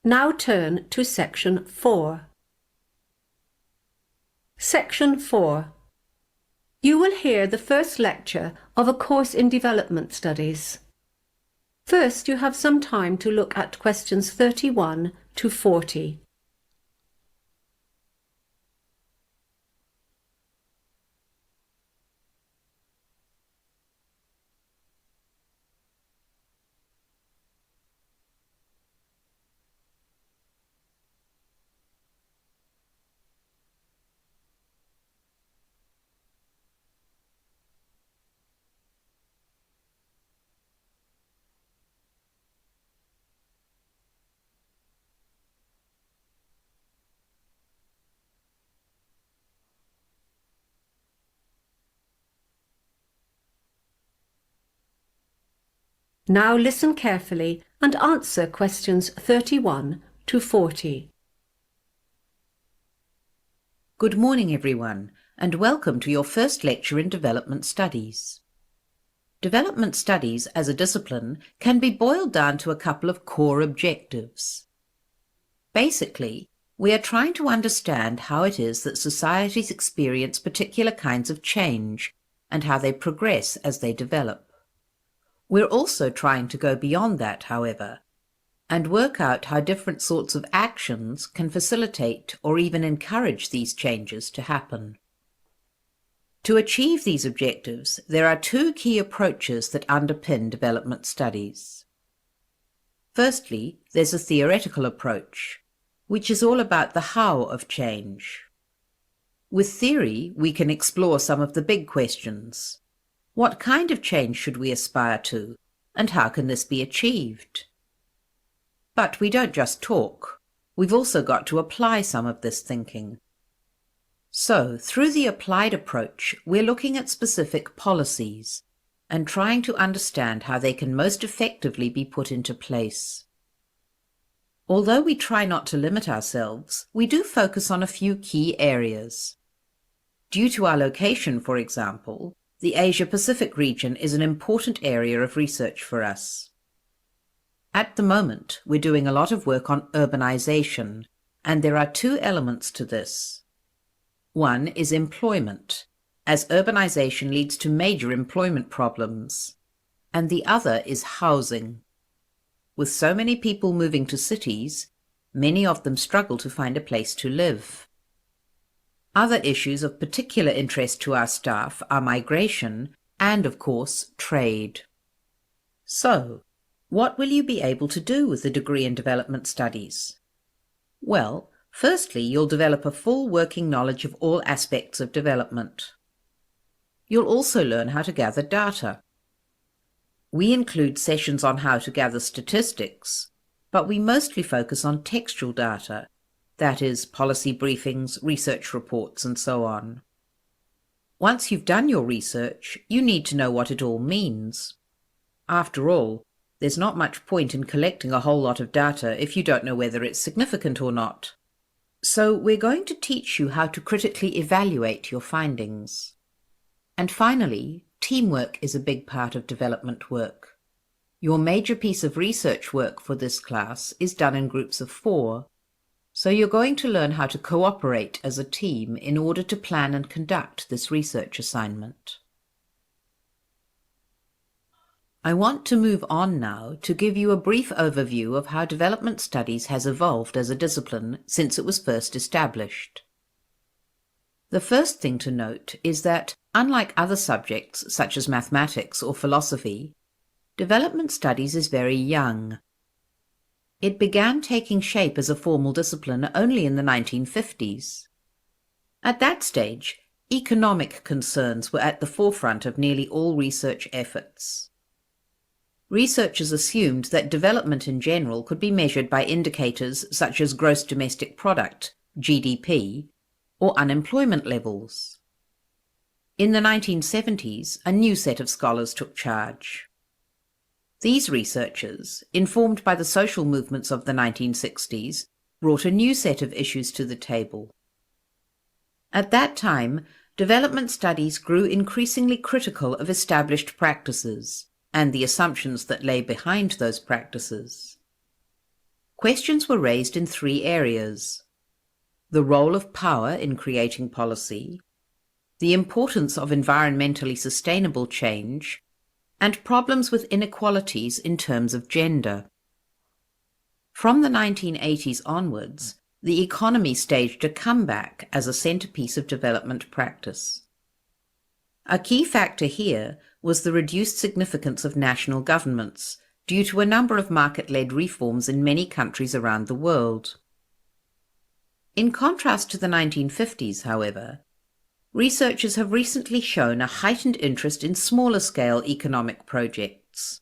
Now turn to Section 4. Section 4. You will hear the first lecture of a course in Development Studies. First, you have some time to look at questions 31 to 40. Now listen carefully and answer questions 31 to 40. Good morning, everyone, and welcome to your first lecture in Development Studies. Development Studies as a discipline can be boiled down to a couple of core objectives. Basically, we are trying to understand how it is that societies experience particular kinds of change and how they progress as they develop. We're also trying to go beyond that, however, and work out how different sorts of actions can facilitate or even encourage these changes to happen. To achieve these objectives, there are two key approaches that underpin development studies. Firstly, there's a theoretical approach, which is all about the how of change. With theory, we can explore some of the big questions. What kind of change should we aspire to, and how can this be achieved? But we don't just talk. We've also got to apply some of this thinking. So, through the applied approach, we're looking at specific policies and trying to understand how they can most effectively be put into place. Although we try not to limit ourselves, we do focus on a few key areas. Due to our location, for example, the Asia-Pacific region is an important area of research for us. At the moment, we're doing a lot of work on urbanization, and there are two elements to this. One is employment, as urbanization leads to major employment problems, and the other is housing. With so many people moving to cities, many of them struggle to find a place to live. Other issues of particular interest to our staff are migration and, of course, trade. So, what will you be able to do with the degree in Development Studies? Well, firstly, you'll develop a full working knowledge of all aspects of development. You'll also learn how to gather data. We include sessions on how to gather statistics, but we mostly focus on textual data. That is, policy briefings, research reports, and so on. Once you've done your research, you need to know what it all means. After all, there's not much point in collecting a whole lot of data if you don't know whether it's significant or not. So we're going to teach you how to critically evaluate your findings. And finally, teamwork is a big part of development work. Your major piece of research work for this class is done in groups of 4. So you're going to learn how to cooperate as a team in order to plan and conduct this research assignment. I want to move on now to give you a brief overview of how development studies has evolved as a discipline since it was first established. The first thing to note is that, unlike other subjects such as mathematics or philosophy, development studies is very young. It began taking shape as a formal discipline only in the 1950s. At that stage, economic concerns were at the forefront of nearly all research efforts. Researchers assumed that development in general could be measured by indicators such as gross domestic product, GDP, or unemployment levels. In the 1970s, a new set of scholars took charge. These researchers, informed by the social movements of the 1960s, brought a new set of issues to the table. At that time, development studies grew increasingly critical of established practices and the assumptions that lay behind those practices. questions were raised in 3 areas: the role of power in creating policy, the importance of environmentally sustainable change, and problems with inequalities in terms of gender. From the 1980s onwards, the economy staged a comeback as a centerpiece of development practice. A key factor here was the reduced significance of national governments due to a number of market-led reforms in many countries around the world. In contrast to the 1950s, however, researchers have recently shown a heightened interest in smaller-scale economic projects.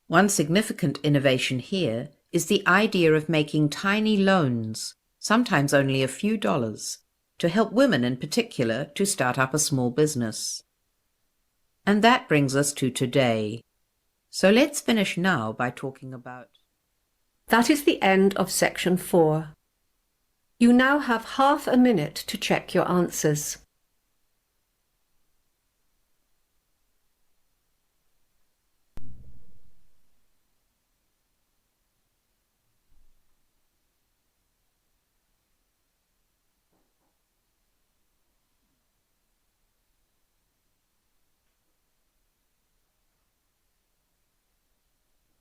One significant innovation here is the idea of making tiny loans, sometimes only a few dollars, to help women in particular to start up a small business. And that brings us to today. So let's finish now by talking about... That is the end of section 4. You now have half a minute to check your answers.